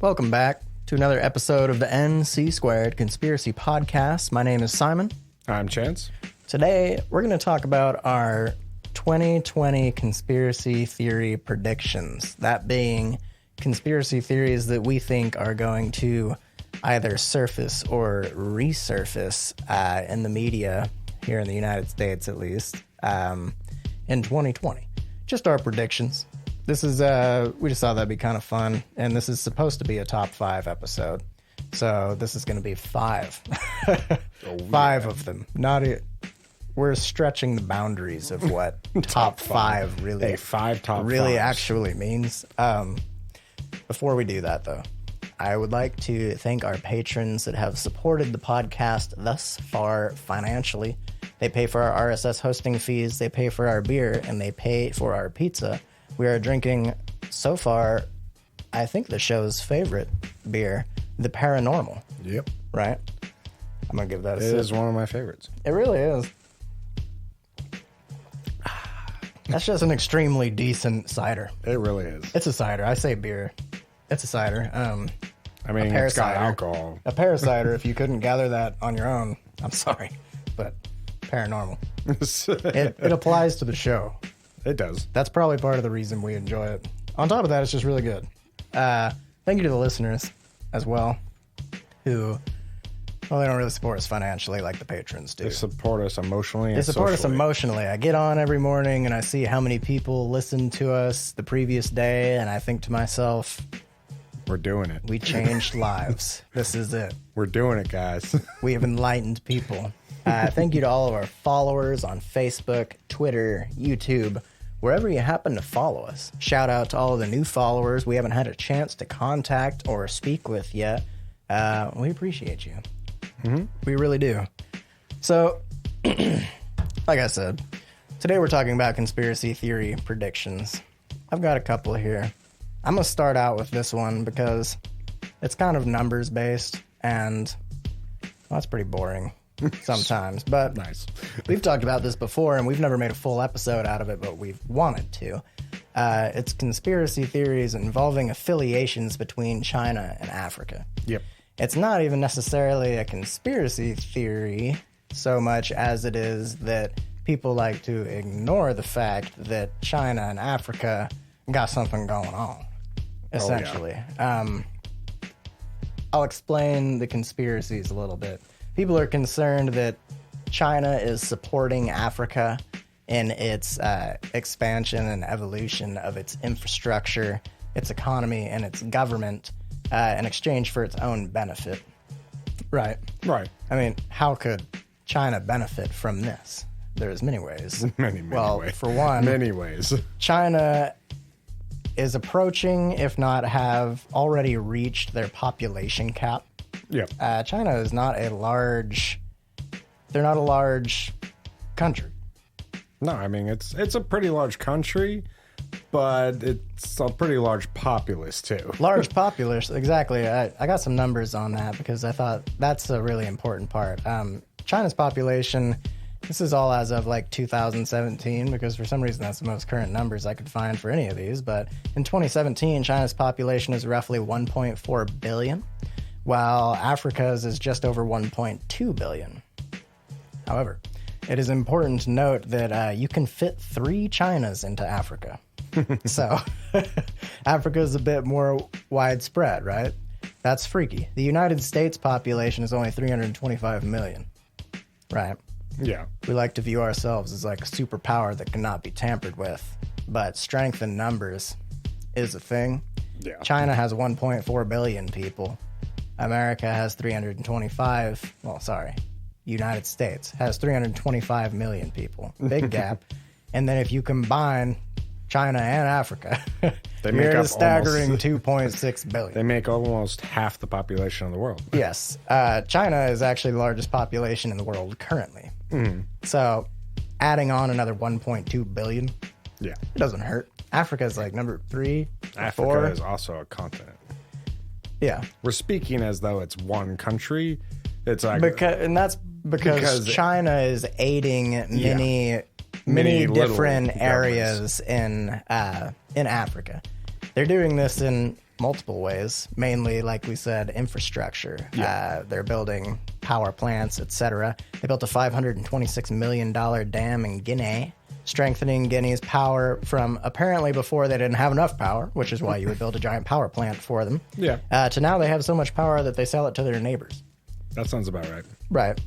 Welcome back to another episode of the NC Squared Conspiracy Podcast. My name is Simon. I'm Chance. Today, we're going to talk about our 2020 conspiracy theory predictions. That being conspiracy theories that we think are going to either surface or resurface in the media, here in the United States at least, in 2020. Just our predictions. This is, we just thought that'd be kind of fun, and this is supposed to be a top 5 episode. So this is going to be 5. Five of them. We're stretching the boundaries of what top 5 really, actually means. Before we do that, though, I would like to thank our patrons that have supported the podcast thus far financially. They pay for our RSS hosting fees, they pay for our beer, and they pay for our pizza. We are drinking, so far, I think the show's favorite beer, the Paranormal. Yep. Right? I'm going to give that a sip. It is one of my favorites. It really is. That's just an extremely decent cider. It really is. It's a cider. I say beer. It's a cider. I mean, it's got alcohol. A pear cider, if you couldn't gather that on your own, I'm sorry, but Paranormal. It applies to the show. It does. That's probably part of the reason we enjoy it. On top of that, it's just really good. Thank you to the listeners as well, who, well, they don't really support us financially like the patrons do. They support us emotionally and They support us socially. emotionally. I get on every morning and I see how many people listened to us the previous day, and I think to myself, we're doing it. we changed lives. This is it. We're doing it, guys. We have enlightened people. Thank you to all of our followers on Facebook, Twitter, YouTube, wherever you happen to follow us. Shout out to all of the new followers we haven't had a chance to contact or speak with yet. We appreciate you. Mm-hmm. We really do. So, like I said, today we're talking about conspiracy theory predictions. I've got a couple here. I'm going to start out with this one because it's kind of numbers based, and well, that's pretty boring sometimes. But Nice. We've talked about this before, and we've never made a full episode out of it, but we've wanted to. It's conspiracy theories involving affiliations between China and Africa. Yep. It's not even necessarily a conspiracy theory so much as it is that people like to ignore the fact that China and Africa got something going on, essentially. I'll explain the conspiracies a little bit. People are concerned that China is supporting Africa in its expansion and evolution of its infrastructure, its economy, and its government in exchange for its own benefit. Right. Right. I mean, how could China benefit from this? There's many ways. Many ways. For one, many ways. China is approaching, if not have already reached, their population cap. Yep. China is not a large... They're not a large country. No, I mean, it's a pretty large country, but it's a pretty large populace, too. Large populace, exactly. I got some numbers on that because I thought that's a really important part. China's population, this is all as of like 2017, because for some reason that's the most current numbers I could find for any of these. But in 2017, China's population is roughly 1.4 billion, while Africa's is just over 1.2 billion. However, it is important to note that you can fit 3 Chinas into Africa. So, Africa is a bit more widespread, right? That's freaky. The United States population is only 325 million, right? Yeah. We like to view ourselves as like a superpower that cannot be tampered with, but strength in numbers is a thing. Yeah. China has 1.4 billion people. America has 325, well, sorry. United States has 325 million people. Big gap. And then if you combine China and Africa, They you're make at a up staggering 2.6 billion. They make almost half the population of the world. Yes. China is actually the largest population in the world currently. So adding on another 1.2 billion, Yeah. it doesn't hurt. Africa is like number 3, Africa 4. is also a continent. Yeah. We're speaking as though it's one country. It's like That's because China is aiding many different little areas in Africa. They're doing this in multiple ways, mainly, like we said, infrastructure. They're building power plants, etc. They built a $526 million dam in Guinea, strengthening Guinea's power from apparently before they didn't have enough power, which is why you would build a giant power plant for them, to now they have so much power that they sell it to their neighbors. That sounds about right. Right.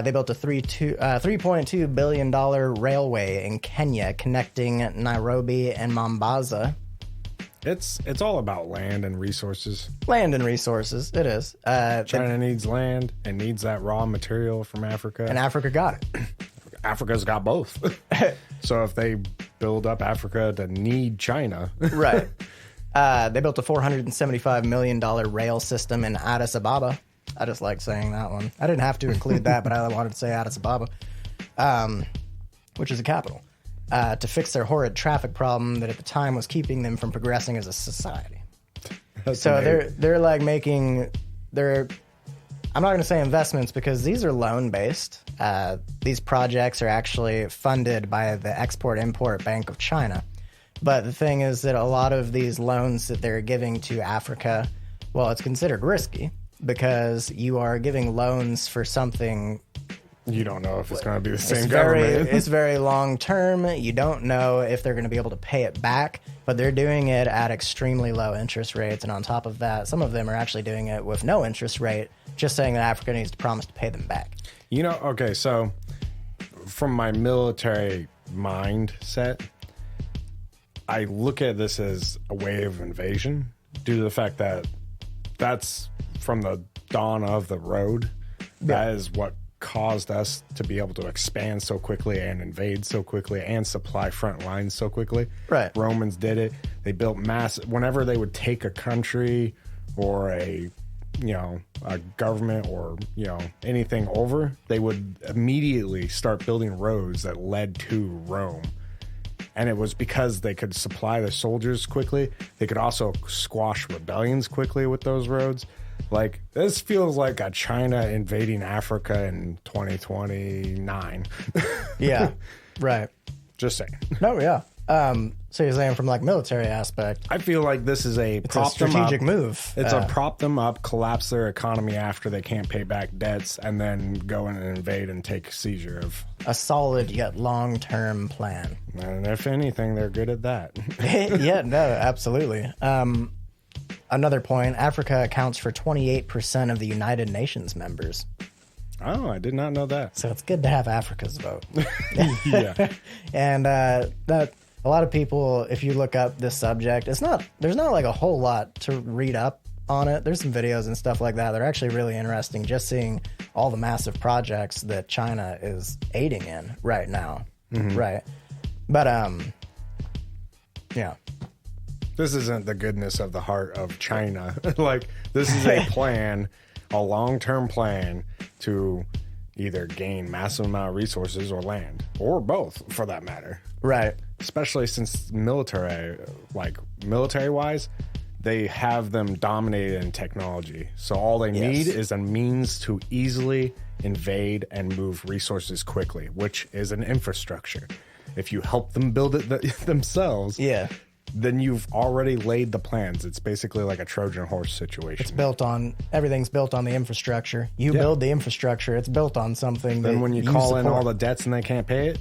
They built a $3.2 billion railway in Kenya connecting Nairobi and Mombasa. It's all about land and resources. Land and resources, it is. China needs land and needs that raw material from Africa. And Africa got it. Africa's got both. So if they build up Africa to need China. Right. They built a $475 million rail system in Addis Ababa. I just like saying that one. I didn't have to include that, but I wanted to say Addis Ababa, which is a capital, to fix their horrid traffic problem that at the time was keeping them from progressing as a society. So they're like making their, I'm not going to say investments because these are loan based. These projects are actually funded by the Export-Import Bank of China. But the thing is that a lot of these loans that they're giving to Africa, well, it's considered risky because you are giving loans for something. You don't know if it's going to be the same government. It's very long term. You don't know if they're going to be able to pay it back, but they're doing it at extremely low interest rates. And on top of that, some of them are actually doing it with no interest rate, just saying that Africa needs to promise to pay them back. You know, okay, so from my military mindset, I look at this as a wave of invasion due to the fact that that's from the dawn of the road. That is what caused us to be able to expand so quickly and invade so quickly and supply front lines so quickly. Right. Romans did it. They built whenever they would take a country or a government or, anything over, they would immediately start building roads that led to Rome. And it was because they could supply the soldiers quickly. They could also squash rebellions quickly with those roads. Like, this feels like a China invading Africa in 2029. Yeah, right. Just saying. No, yeah. So you're saying from like military aspect, I feel like this is a strategic move. It's a prop them up, collapse their economy after they can't pay back debts, and then go in and invade and take seizure of a solid yet long-term plan. And if anything, they're good at that. Yeah, no, absolutely. Another point, Africa accounts for 28% of the United Nations members. Oh, I did not know that. So it's good to have Africa's vote. Yeah. And that a lot of people, if you look up this subject, there's not like a whole lot to read up on it. There's some videos and stuff like that. They're actually really interesting, just seeing all the massive projects that China is aiding in right now. Mm-hmm. Right. But, yeah. This isn't the goodness of the heart of China. Like, this is a plan, a long-term plan to either gain massive amount of resources or land, or both, for that matter. Right. Especially since military-wise, they have them dominated in technology. So all they need is a means to easily invade and move resources quickly, which is an infrastructure. If you help them build it themselves, then you've already laid the plans. It's basically like a Trojan horse situation. Everything's built on the infrastructure. You build the infrastructure, it's built on something. Then when you call in all the debts and they can't pay it,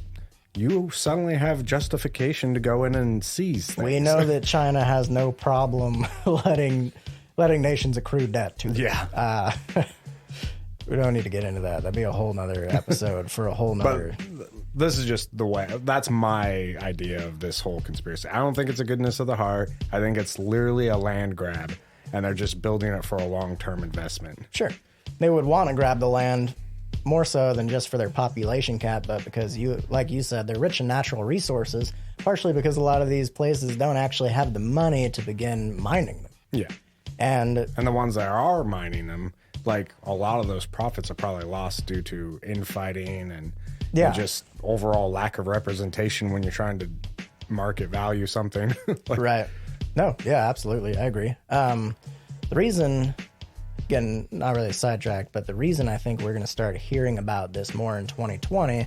you suddenly have justification to go in and seize things. We know that China has no problem letting nations accrue debt to them. Yeah. We don't need to get into that. That'd be a whole nother episode for a whole nother... This is just the way. That's my idea of this whole conspiracy. I don't think it's a goodness of the heart. I think it's literally a land grab, and they're just building it for a long-term investment. Sure. They would want to grab the land more so than just for their population cap, but because like you said, they're rich in natural resources, partially because a lot of these places don't actually have the money to begin mining them. Yeah. And the ones that are mining them, like a lot of those profits are probably lost due to infighting and just overall lack of representation when you're trying to market value something. Right. No, yeah, absolutely. I agree. The reason, again, not really sidetracked, but the reason I think we're going to start hearing about this more in 2020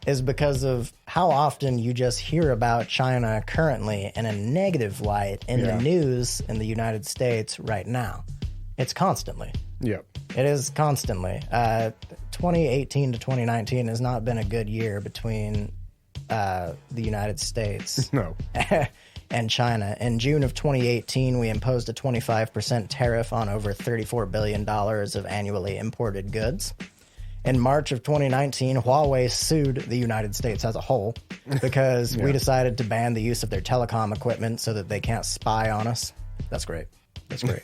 is because of how often you just hear about China currently in a negative light in the news in the United States right now. It's constantly. Yep. It is constantly. 2018 to 2019 has not been a good year between the United States No. and China. In June of 2018, we imposed a 25% tariff on over $34 billion of annually imported goods. In March of 2019, Huawei sued the United States as a whole because we decided to ban the use of their telecom equipment so that they can't spy on us. That's great. That's great.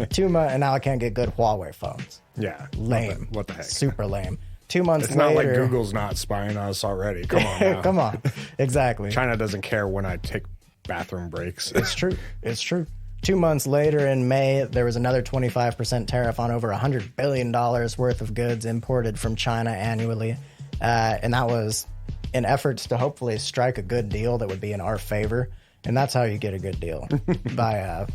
2 months, and now I can't get good Huawei phones. Yeah. Lame. What the heck? Super lame. 2 months It's later. not like Google's not spying on us already. Come on now. Come on. Exactly. China doesn't care when I take bathroom breaks. It's true. It's true. 2 months later in May, there was another 25% tariff on over $100 billion worth of goods imported from China annually. And that was in efforts to hopefully strike a good deal that would be in our favor. And that's how you get a good deal, by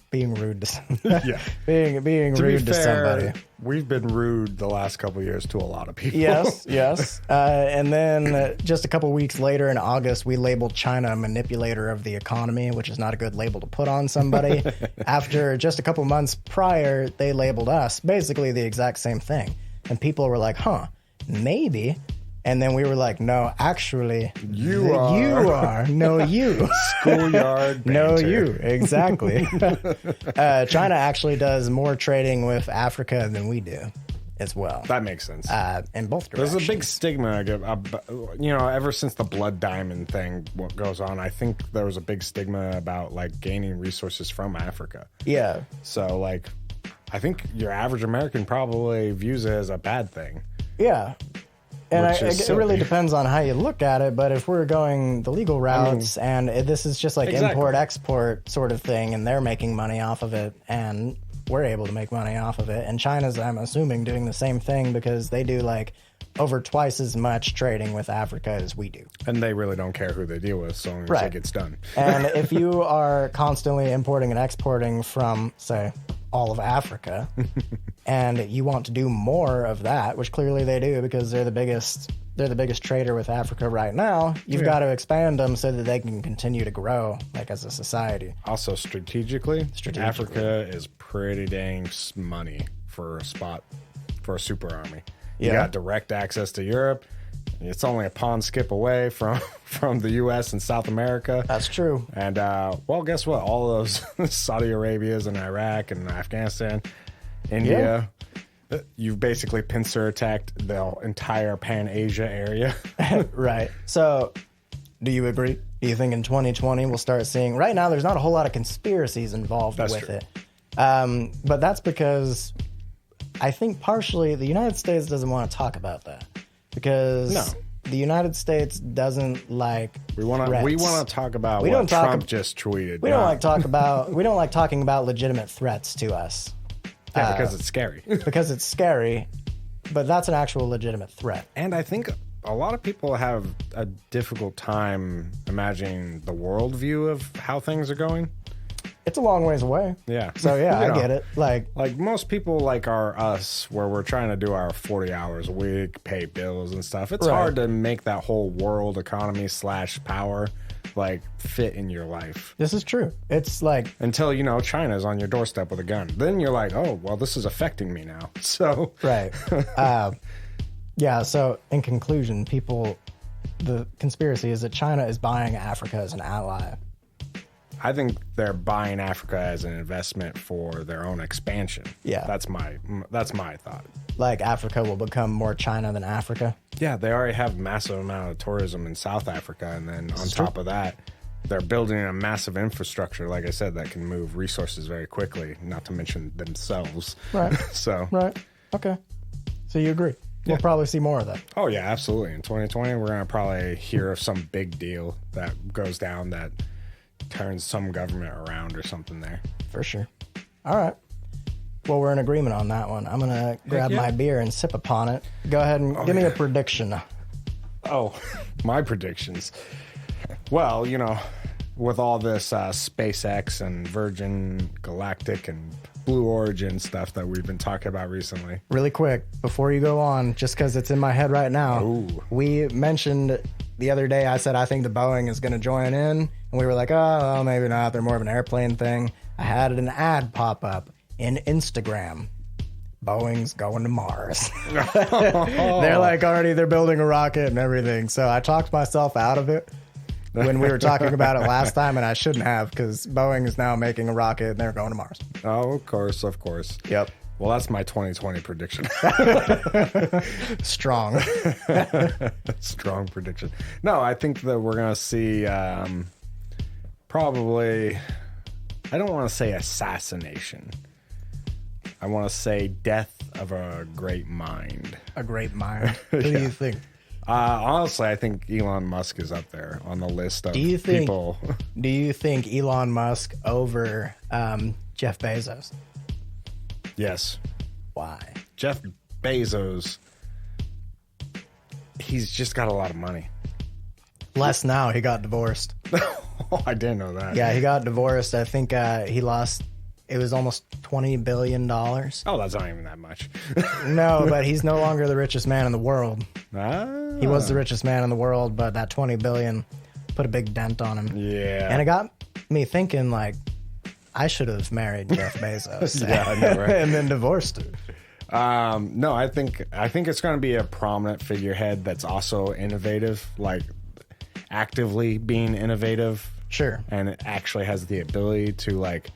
being rude to somebody. Yeah. being rude to somebody. We've been rude the last couple of years to a lot of people. Yes. And then just a couple weeks later in August, we labeled China a manipulator of the economy, which is not a good label to put on somebody. After just a couple months prior, they labeled us basically the exact same thing. And people were like, huh, maybe. And then we were like, no, actually, You are. No, you. Schoolyard banter. No, you. Exactly. China actually does more trading with Africa than we do as well. That makes sense. In both directions. There's a big stigma, ever since the blood diamond thing what goes on, I think there was a big stigma about like gaining resources from Africa. Yeah. So like, I think your average American probably views it as a bad thing. Yeah. And it really silly. depends on how you look at it, but if we're going the legal routes and this is just like Exactly. import-export sort of thing, and they're making money off of it, and we're able to make money off of it, and China's, I'm assuming, doing the same thing because they do like over twice as much trading with Africa as we do. And they really don't care who they deal with, so long as it gets done. And if you are constantly importing and exporting from, say, all of Africa, and you want to do more of that, which clearly they do because they're the biggest trader with Africa right now, you've got to expand them so that they can continue to grow like as a society. Also, strategically, Africa is pretty dang money for a super army. You got direct access to Europe. It's only a pawn skip away from the U.S. and South America. That's true. And, well, guess what? All of those Saudi Arabias and Iraq and Afghanistan, India, you've basically pincer attacked the entire Pan-Asia area. Right. So, do you agree? Do you think in 2020 we'll start seeing... Right now, there's not a whole lot of conspiracies involved with it. But that's because I think partially the United States doesn't want to talk about that. Because the United States doesn't like we want to talk about what Trump just tweeted. We don't like talking about legitimate threats to us. Yeah, because it's scary. Because it's scary, but that's an actual legitimate threat. And I think a lot of people have a difficult time imagining the worldview of how things are going. It's a long ways away. Yeah. So yeah, I get it. Like most people like us, where we're trying to do our 40 hours a week, pay bills and stuff. It's hard to make that whole world economy / power like fit in your life. This is true. It's like until China's on your doorstep with a gun. Then you're like, oh well, this is affecting me now. So right. Yeah. So in conclusion, the conspiracy is that China is buying Africa as an ally. I think they're buying Africa as an investment for their own expansion. Yeah. That's my thought. Like Africa will become more China than Africa? Yeah, they already have massive amount of tourism in South Africa, and then on top of that, they're building a massive infrastructure, like I said, that can move resources very quickly, not to mention themselves. Right. So. Right. Okay. So you agree? We'll probably see more of that. Oh, yeah, absolutely. In 2020, we're going to probably hear of some big deal that goes down that turns some government around or something there. For sure. All right. Well, we're in agreement on that one. I'm going to grab my beer and sip upon it. Go ahead and give me a prediction. Oh, my predictions. Well, with all this SpaceX and Virgin Galactic and Blue Origin stuff that we've been talking about recently. Really quick, before you go on, just because it's in my head right now, Ooh. we mentioned the other day, I said I think the Boeing is going to join in, and we were like, oh, well, maybe not. They're more of an airplane thing. I had an ad pop up in Instagram. Boeing's going to Mars. They're like they're building a rocket and everything. So I talked myself out of it when we were talking about it last time, and I shouldn't have, because Boeing is now making a rocket and they're going to Mars. Oh, of course, of course. Yep. Well, that's my 2020 prediction. Strong. Strong prediction. No, I think that we're going to see probably, I don't want to say assassination. I want to say death of a great mind. A great mind. Who do you think? Honestly, I think Elon Musk is up there on the list of people. Do you think Elon Musk over Jeff Bezos? Yes. Why? Jeff Bezos, he's just got a lot of money. Less now. He got divorced. Oh, I didn't know that. Yeah, he got divorced. I think he lost, it was almost $20 billion. Oh, that's not even that much. No, but he's no longer the richest man in the world. Ah. He was the richest man in the world, but that $20 billion put a big dent on him. Yeah. And it got me thinking, like, I should have married Jeff Bezos. Yeah, I know, right? And then divorced him. No, I think it's going to be a prominent figurehead that's also innovative, like actively being innovative. Sure. And it actually has the ability to, like,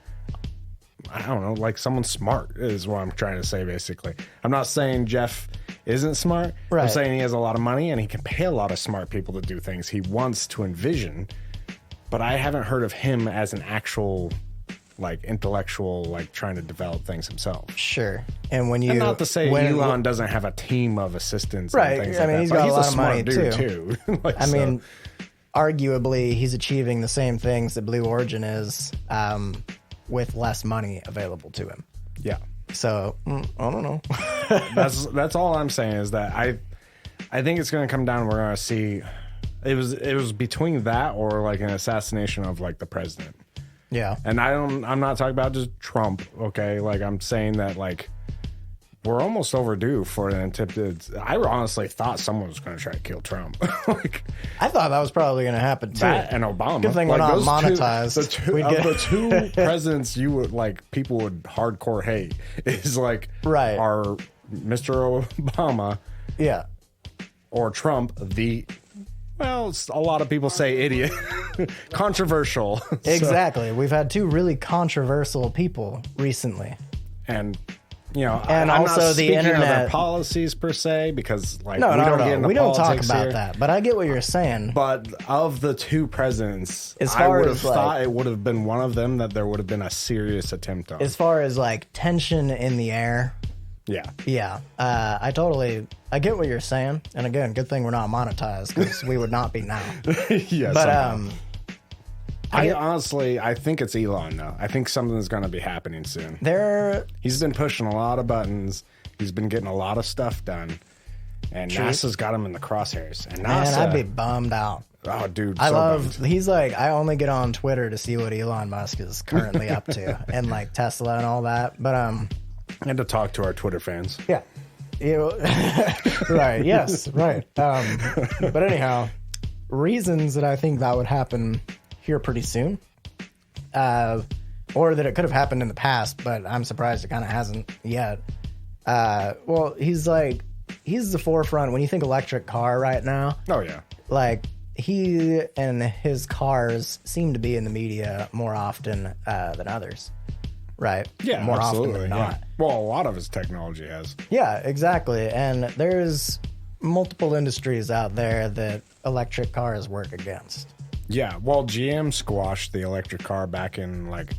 I don't know, like someone smart is what I'm trying to say, basically. I'm not saying Jeff isn't smart. Right. I'm saying he has a lot of money and he can pay a lot of smart people to do things he wants to envision. But I haven't heard of him as an actual, like, intellectual, like, trying to develop things himself. Sure. And when you... And not to say Elon doesn't have a team of assistants right. and things I mean, like he's that. got But a lot a of money, smart dude, too. Like, I mean, arguably, he's achieving the same things that Blue Origin is with less money available to him. Yeah. So, I don't know. That's all I'm saying is that I think it's going to come down. We're going to see. It was between that or like an assassination of like the president. Yeah. And I'm not talking about just Trump. Okay. Like I'm saying that like we're almost overdue for an attempted. I honestly thought someone was going to try to kill Trump. Like I thought that was probably going to happen too. that and Obama. Good thing we're not those monetized. The two presidents you would like people would hardcore hate is like Right. are Mr. Obama. Yeah. Or Trump, well, a lot of people say idiot. Controversial. Exactly. We've had two really controversial people recently. And, you know, and I'm also not the speaking of internet their policies per se, because, like, No, we don't get into we don't talk politics about here. that. But I get what you're saying. But of the two presidents, As I far would as, have like- thought it would have been one of them that there would have been a serious attempt on. As far as like tension in the air, Yeah. yeah, I get what you're saying. And again, good thing we're not monetized because we would not be now. Yes. But I think it's Elon though. I think something's going to be happening soon. He's been pushing a lot of buttons. He's been getting a lot of stuff done. And NASA's got him in the crosshairs. And NASA, man, I'd be bummed out. Oh, dude. He's like, I only get on Twitter to see what Elon Musk is currently up to and like Tesla and all that. But, and to talk to our Twitter fans. Yeah. Right. Yes. Right. But anyhow, reasons that I think that would happen here pretty soon, or that it could have happened in the past, but I'm surprised it kind of hasn't yet. Well, he's the forefront when you think electric car right now. Oh yeah. Like he and his cars seem to be in the media more often than others. Right. Yeah, more absolutely, often than yeah. not. Well, a lot of his technology has. Yeah, exactly. And there's multiple industries out there that electric cars work against. Yeah. Well, GM squashed the electric car back in like,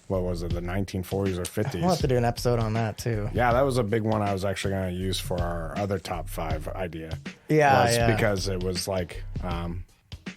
what was it, the 1940s or 50s? We'll have to do an episode on that too. Yeah, that was a big one I was actually going to use for our other top 5 idea. Yeah, because it was like,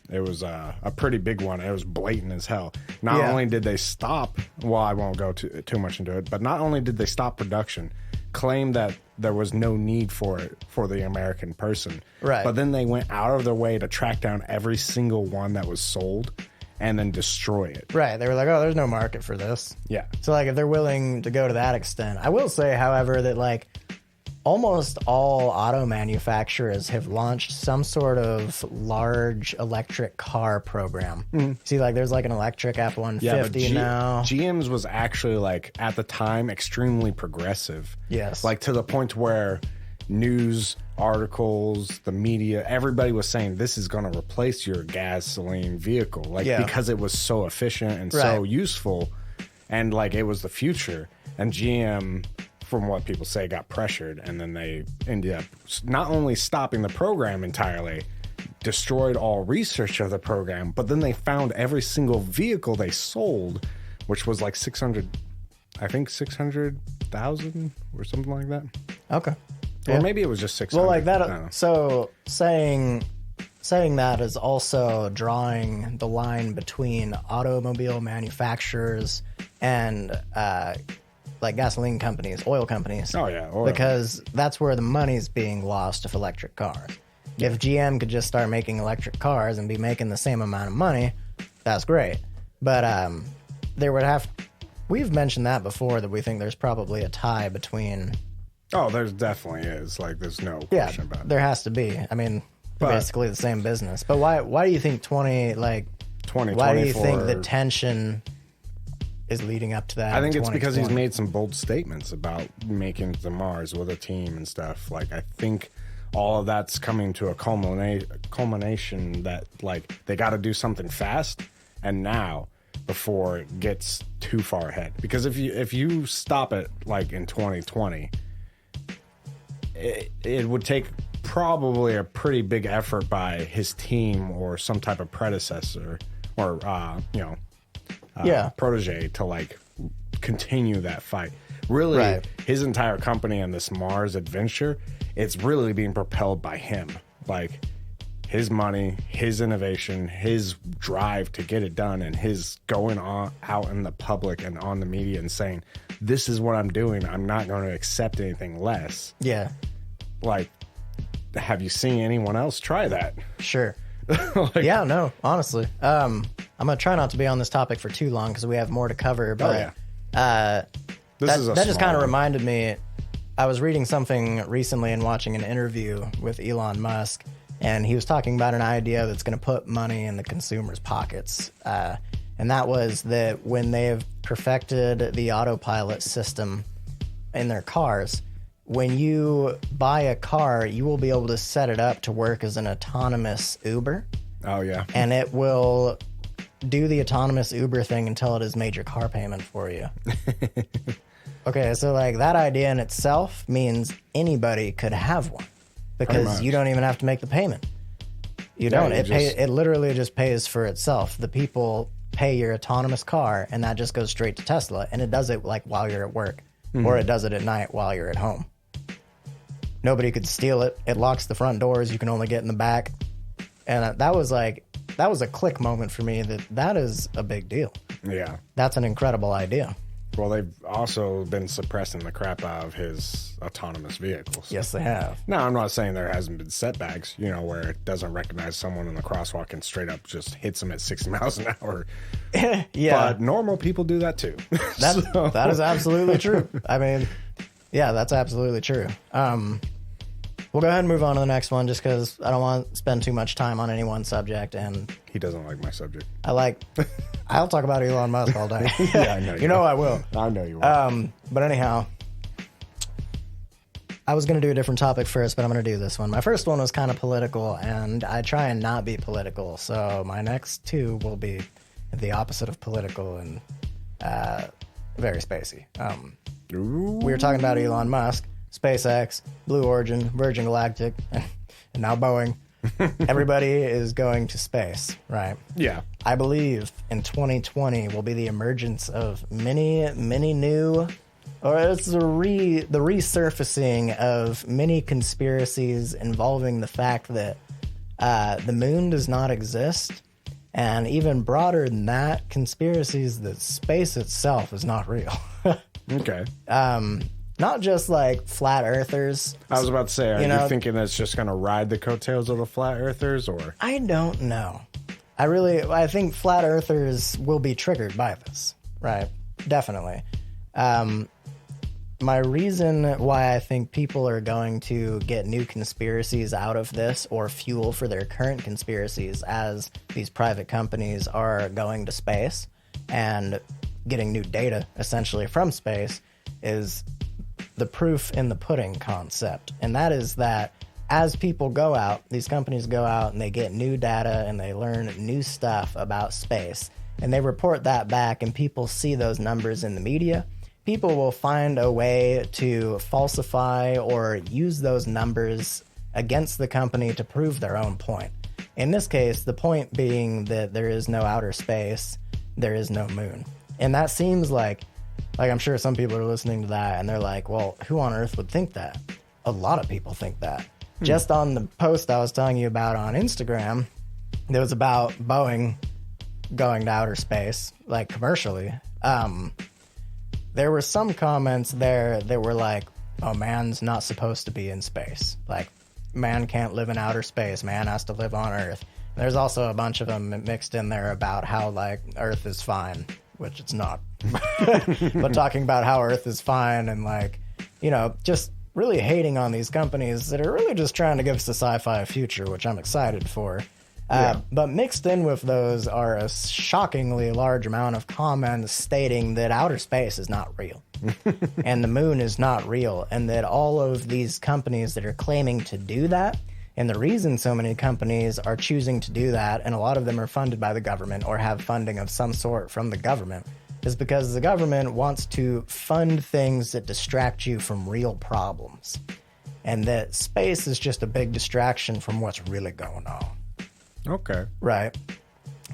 it was a pretty big one. It was blatant as hell. Not only did they stop, well, I won't go too much into it, but not only did they stop production, claim that there was no need for it for the American person. Right. But then they went out of their way to track down every single one that was sold and then destroy it. Right. They were like, oh, there's no market for this. Yeah. So, like, if they're willing to go to that extent, I will say, however, that, like, almost all auto manufacturers have launched some sort of large electric car program. See, like, there's like an electric F-150 now. GM's was actually, like, at the time, extremely progressive. Yes. Like, to the point where news articles, the media, everybody was saying this is going to replace your gasoline vehicle. Like, because it was so efficient and so useful. And, like, it was the future. And GM, from what people say, got pressured, and then they ended up not only stopping the program entirely, destroyed all research of the program, but then they found every single vehicle they sold, which was like 600,000 or something like that. Okay. Or maybe it was just 600. Well, like that. So saying that is also drawing the line between automobile manufacturers and like gasoline companies, oil companies. Oh, yeah. Oil. Because that's where the money's being lost of electric cars. Yeah. If GM could just start making electric cars and be making the same amount of money, that's great. But there would have... We've mentioned that before, that we think there's probably a tie between... Oh, there definitely is. Like, there's no question about it. There has to be. I mean, basically the same business. But why do you think 2024... Why do you think the tension is leading up to that? I think it's because he's made some bold statements about making it to Mars with a team and stuff. Like, I think all of that's coming to a culmination that, like, they got to do something fast and now before it gets too far ahead. Because if you stop it, like, in 2020, it would take probably a pretty big effort by his team or some type of predecessor or, protege to, like, continue that fight. Really, his entire company and this Mars adventure, it's really being propelled by him. Like, his money, his innovation, his drive to get it done, and his going on out in the public and on the media and saying, this is what I'm doing. I'm not going to accept anything less. Yeah. Like, have you seen anyone else try that? Sure. Yeah, no, honestly. I'm going to try not to be on this topic for too long because we have more to cover. But that just kind of reminded me. I was reading something recently and watching an interview with Elon Musk, and he was talking about an idea that's going to put money in the consumers' pockets. And that was that when they have perfected the autopilot system in their cars, when you buy a car, you will be able to set it up to work as an autonomous Uber. Oh, yeah. And it will do the autonomous Uber thing until it has made your car payment for you. Okay, so, like, that idea in itself means anybody could have one because you don't even have to make the payment. You don't. It literally just pays for itself. The people pay your autonomous car, and that just goes straight to Tesla, and it does it, like, while you're at work, or it does it at night while you're at home. Nobody could steal it. It locks the front doors. You can only get in the back. And that was a click moment for me that is a big deal. Yeah. That's an incredible idea. Well, they've also been suppressing the crap out of his autonomous vehicles. Yes, they have. Now, I'm not saying there hasn't been setbacks, where it doesn't recognize someone in the crosswalk and straight up just hits them at 60 miles an hour. Yeah. But normal people do that too. That is absolutely true. I mean, yeah, that's absolutely true. We'll go ahead and move on to the next one just because I don't want to spend too much time on any one subject. And he doesn't like my subject. I'll talk about Elon Musk all day. Yeah, I know you know I will. I know you will. But anyhow, I was going to do a different topic first, but I'm going to do this one. My first one was kind of political, and I try and not be political. So my next two will be the opposite of political and very spacey. We were talking about Elon Musk, SpaceX, Blue Origin, Virgin Galactic, and now Boeing. Everybody is going to space, right? Yeah. I believe in 2020 will be the emergence of many new, or it's the resurfacing of many conspiracies involving the fact that the moon does not exist, and even broader than that, conspiracies that space itself is not real. Okay. Not just like flat earthers. I was about to say, are you thinking that's just going to ride the coattails of the flat earthers, or? I don't know. I think flat earthers will be triggered by this, right? Definitely. My reason why I think people are going to get new conspiracies out of this or fuel for their current conspiracies as these private companies are going to space and getting new data essentially from space is the proof in the pudding concept. And that is that as people go out, these companies go out and they get new data and they learn new stuff about space and they report that back and people see those numbers in the media. People will find a way to falsify or use those numbers against the company to prove their own point. In this case, the point being that there is no outer space, there is no moon. And that seems like I'm sure some people are listening to that and they're like, well, who on earth would think that? A lot of people think that. Just on the post I was telling you about on Instagram, that was about Boeing going to outer space, like commercially. There were some comments there that were like, oh, man's not supposed to be in space. Like, man can't live in outer space. Man has to live on Earth. There's also a bunch of them mixed in there about how, like, Earth is fine, which it's not. But talking about how Earth is fine and, like, you know, just really hating on these companies that are really just trying to give us a sci-fi future, which I'm excited for. But mixed in with those are a shockingly large amount of comments stating that outer space is not real and the moon is not real, and that all of these companies that are claiming to do that, and the reason so many companies are choosing to do that, and a lot of them are funded by the government or have funding of some sort from the government, is because the government wants to fund things that distract you from real problems, and that space is just a big distraction from what's really going on. Okay. Right.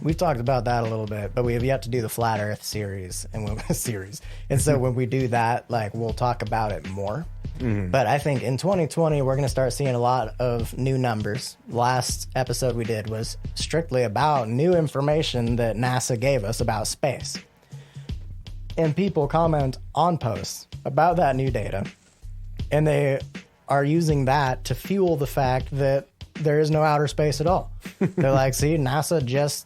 We've talked about that a little bit, but we have yet to do the Flat Earth series. And so when we do that, like, we'll talk about it more. Mm-hmm. But I think in 2020, we're going to start seeing a lot of new numbers. Last episode we did was strictly about new information that NASA gave us about space. And people comment on posts about that new data, and they are using that to fuel the fact that there is no outer space at all. They're like, see,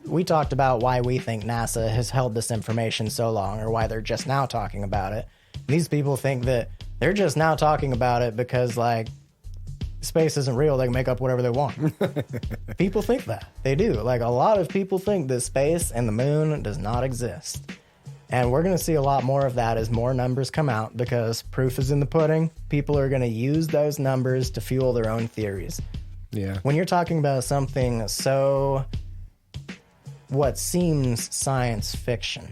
we talked about why we think NASA has held this information so long, or why they're just now talking about it. These people think that they're just now talking about it because, like, space isn't real. They can make up whatever they want. People think that. They do. Like, a lot of people think that space and the moon does not exist. And we're going to see a lot more of that as more numbers come out, because proof is in the pudding. People are going to use those numbers to fuel their own theories. Yeah. When you're talking about something so what seems science fiction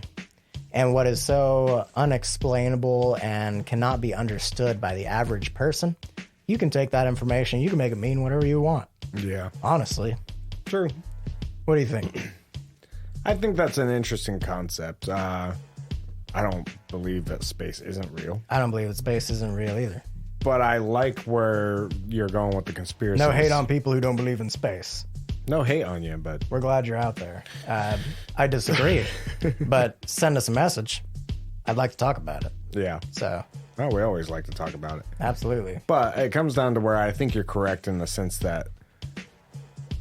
and what is so unexplainable and cannot be understood by the average person, you can take that information, you can make it mean whatever you want. Yeah. Honestly. True. What do you think? I think that's an interesting concept. I don't believe that space isn't real. I don't believe that space isn't real either. But I like where you're going with the conspiracy. No hate on people who don't believe in space. No hate on you, but... We're glad you're out there. I disagree, but send us a message. I'd like to talk about it. Yeah. So... Well, we always like to talk about it. Absolutely. But it comes down to where I think you're correct in the sense that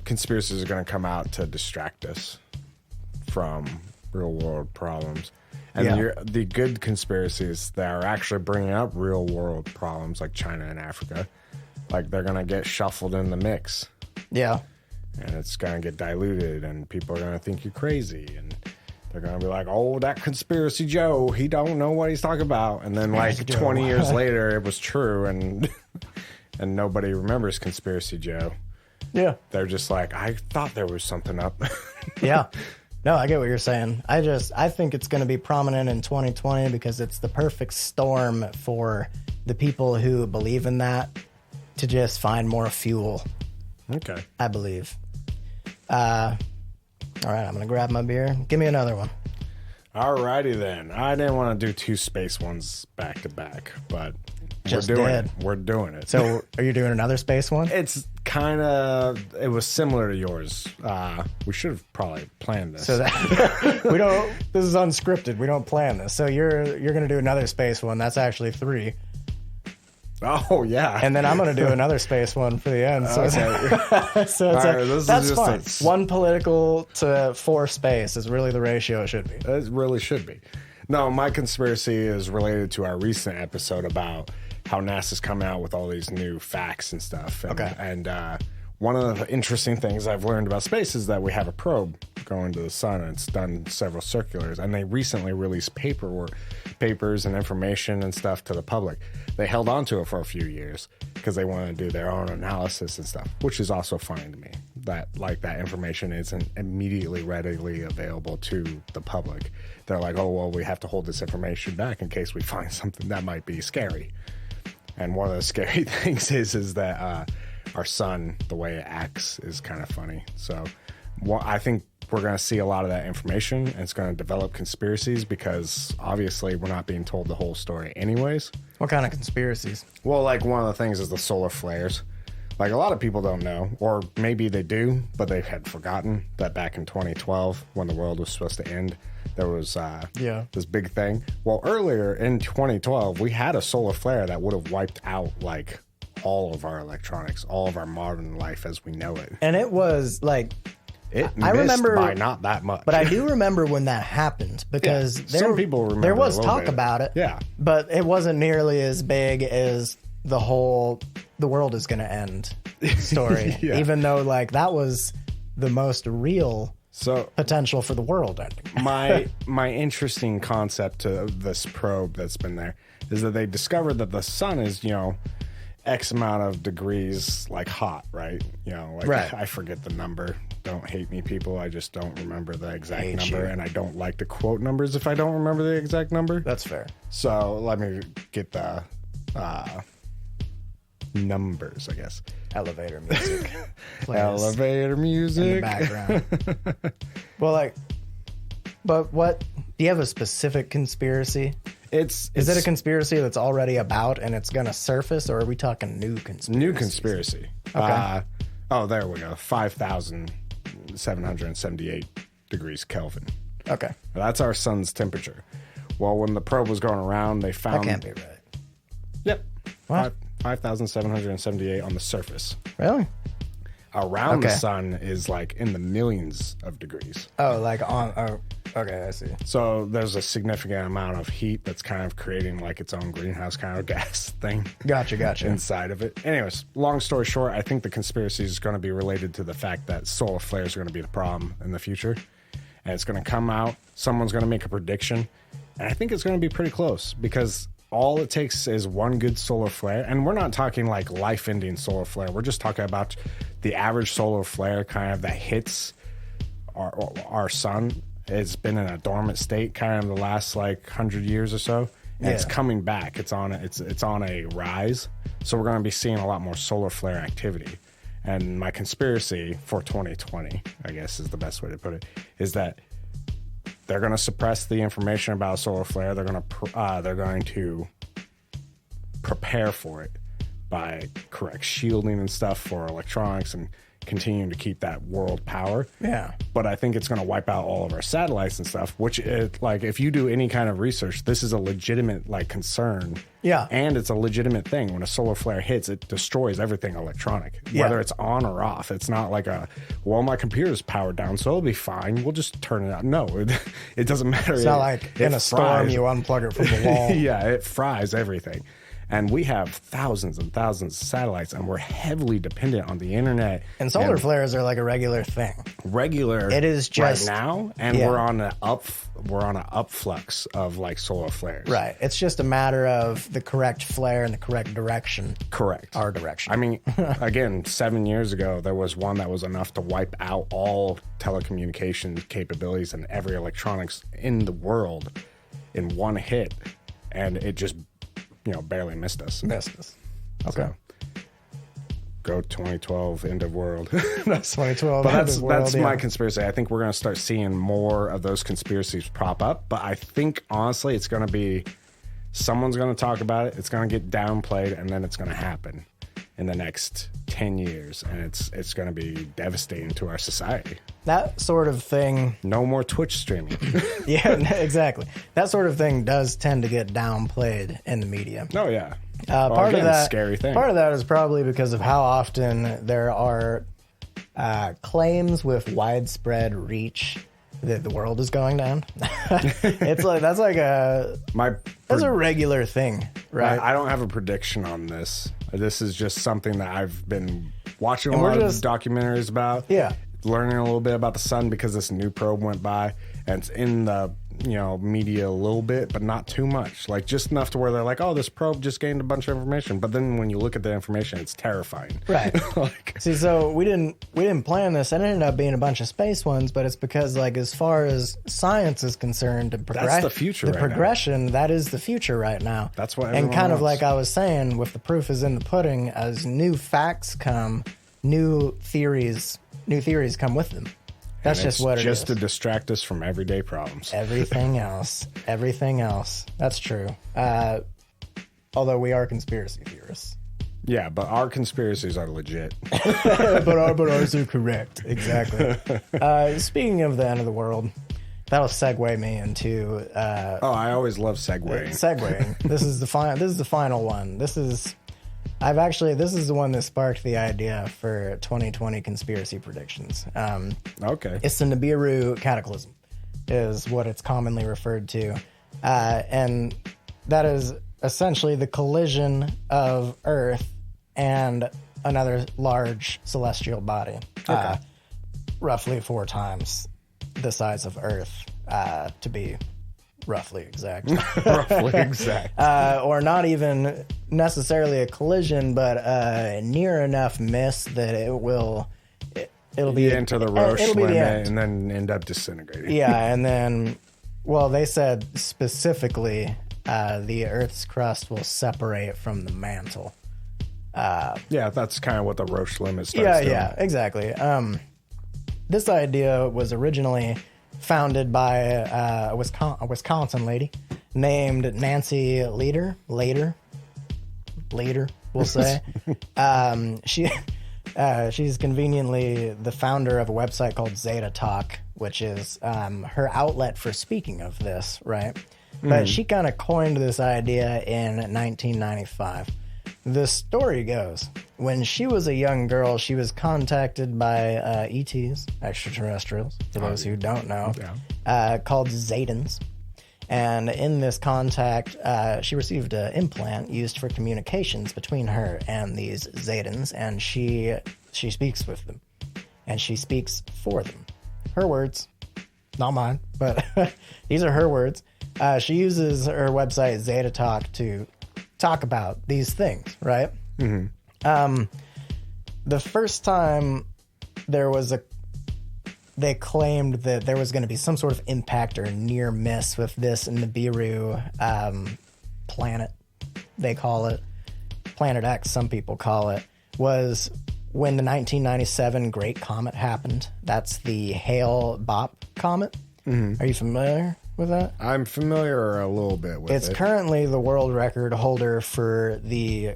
conspiracies are going to come out to distract us from real-world problems. And the good conspiracies that are actually bringing up real world problems like China and Africa, like, they're going to get shuffled in the mix. Yeah. And it's going to get diluted, and people are going to think you're crazy. And they're going to be like, oh, that conspiracy Joe, he don't know what he's talking about. And then, like, 20 years later, it was true, and and nobody remembers Conspiracy Joe. Yeah. They're just like, I thought there was something up. Yeah. No, I get what you're saying. I think it's going to be prominent in 2020 because it's the perfect storm for the people who believe in that to just find more fuel. Okay. I believe. All right, I'm going to grab my beer. Give me another one. Alrighty then. I didn't want to do two space ones back to back, but Just we're doing did. it. We're doing it. So are you doing another space one? It's it was similar to yours. We should have probably planned this. So that this is unscripted. We don't plan this. So you're going to do another space one. That's actually 3. Oh, yeah. And then I'm going to do another space one for the end. So, that's fine. 1 political to 4 space is really the ratio it should be. It really should be. No, my conspiracy is related to our recent episode about how NASA's coming out with all these new facts and stuff. And, okay. And one of the interesting things I've learned about space is that we have a probe going to the sun, and it's done several circulars. And they recently released papers and information and stuff to the public. They held on to it for a few years because they wanted to do their own analysis and stuff, which is also funny to me. That information isn't immediately readily available to the public. They're like, oh, well, we have to hold this information back in case we find something that might be scary. And one of the scary things is that our sun, the way it acts, is kind of funny. So I think we're going to see a lot of that information, and it's going to develop conspiracies because obviously we're not being told the whole story anyways. What kind of conspiracies? Well, like one of the things is the solar flares. Like a lot of people don't know, or maybe they do, but they had forgotten that back in 2012, when the world was supposed to end, there was this big thing. Well, earlier in 2012, we had a solar flare that would have wiped out like all of our electronics, all of our modern life as we know it. And it was like, I remember by not that much, but I do remember when that happened because some people remember there was talk about it. Yeah, but it wasn't nearly as big as the world is going to end story. Yeah. Even though like that was the most real potential for the world ending. my interesting concept to this probe that's been there is that they discovered that the sun is, X amount of degrees like hot, right? Right. I forget the number. Don't hate me, people. I just don't remember the exact number, and I don't like to quote numbers if I don't remember the exact number. That's fair. So let me get the numbers, I guess. Elevator music. Elevator music in the background. Well, but what? Do you have a specific conspiracy? Is it a conspiracy that's already about and it's going to surface, or are we talking new conspiracy? New conspiracy. Okay. There we go. 5,778 degrees Kelvin. Okay. That's our sun's temperature. Well, when the probe was going around, they found... That can't be right. Yep. What? 5,778 on the surface. Really? Around the sun is like in the millions of degrees. Oh, like on... Oh, okay, I see. So there's a significant amount of heat that's kind of creating like its own greenhouse kind of gas thing. Gotcha. Inside of it. Anyways, long story short, I think the conspiracy is going to be related to the fact that solar flares are going to be the problem in the future. And it's going to come out. Someone's going to make a prediction. And I think it's going to be pretty close because all it takes is one good solar flare. And we're not talking like life-ending solar flare. We're just talking about the average solar flare kind of that hits our sun. It's been in a dormant state kind of the last like 100 years or so. And it's coming back. It's on a rise. So we're going to be seeing a lot more solar flare activity. And my conspiracy for 2020, I guess is the best way to put it, is that they're going to suppress the information about a solar flare. They're going to prepare for it by correct shielding and stuff for electronics and continuing to keep that world power. Yeah. But I think it's going to wipe out all of our satellites and stuff, which if you do any kind of research, this is a legitimate concern. Yeah. And it's a legitimate thing. When a solar flare hits, it destroys everything electronic, whether it's on or off. It's not like my computer's powered down, so it'll be fine. We'll just turn it out. No, it doesn't matter. It's not like in a storm you unplug it from the wall. Yeah, it fries everything. And we have thousands and thousands of satellites, and we're heavily dependent on the internet. And solar flares are like a regular thing. It is just right now, and we're on an upflux of like solar flares. Right. It's just a matter of the correct flare in the correct direction. Correct. Our direction. I mean, again, 7 years ago, there was one that was enough to wipe out all telecommunication capabilities and every electronics in the world in one hit, and it just barely missed us. Okay. So, go 2012, end of world. That's 2012. But that's my conspiracy. I think we're going to start seeing more of those conspiracies prop up. But I think, honestly, it's going to be someone's going to talk about it. It's going to get downplayed, and then it's going to happen in the next 10 years. And it's going to be devastating to our society. That sort of thing. No more Twitch streaming. Yeah, exactly. That sort of thing does tend to get downplayed in the media. Oh, yeah. Part of that scary thing. Part of that is probably because of how often there are claims with widespread reach that the world is going down. It's like that's a regular thing, right? I don't have a prediction on this. This is just something that I've been watching a lot of documentaries about. Yeah. Learning a little bit about the sun because this new probe went by, and it's in the media a little bit, but not too much. Like just enough to where they're like, oh, this probe just gained a bunch of information. But then when you look at the information, it's terrifying. Right. See, so we didn't plan this. It ended up being a bunch of space ones, but it's because like as far as science is concerned, that's the future. The progression, that is the future right now. That's what. And kind of like I was saying, with the proof is in the pudding. As new facts come, new theories come with them. That's just what it is. Just to distract us from everyday problems. Everything else. That's true. Although we are conspiracy theorists. Yeah, but our conspiracies are legit. but ours are correct. Exactly. Speaking of the end of the world, that'll segue me into. I always love segueing. This is the final one. This is the one that sparked the idea for 2020 conspiracy predictions. Okay. It's the Nibiru cataclysm, is what it's commonly referred to. And that is essentially the collision of Earth and another large celestial body. Okay. Roughly 4 times the size of Earth, to be roughly exact. Or not even necessarily a collision, but near enough miss that it'll be into the Roche limit and then end up disintegrating. Yeah, and then, well, they said specifically the Earth's crust will separate from the mantle. Yeah, that's kind of what the Roche limit starts doing. Yeah, exactly. This idea was originally founded by a Wisconsin lady named Nancy Leader, we'll say. She's conveniently the founder of a website called Zeta Talk, which is her outlet for speaking of this, right? But she kind of coined this idea in 1995. The story goes, when she was a young girl, she was contacted by ETs, extraterrestrials, for those who don't know, called Zetans. And in this contact, she received an implant used for communications between her and these Zetans, and she speaks with them, and she speaks for them. Her words, not mine, but these are her words. She uses her website Zeta Talk to talk about these things, right? Mm-hmm. The first time they claimed that there was going to be some sort of impact or near miss with this Nibiru planet, they call it. Planet X, some people call it, was when the 1997 Great Comet happened. That's the Hale-Bopp comet. Mm-hmm. Are you familiar with that? I'm familiar a little bit with it. It's currently the world record holder for the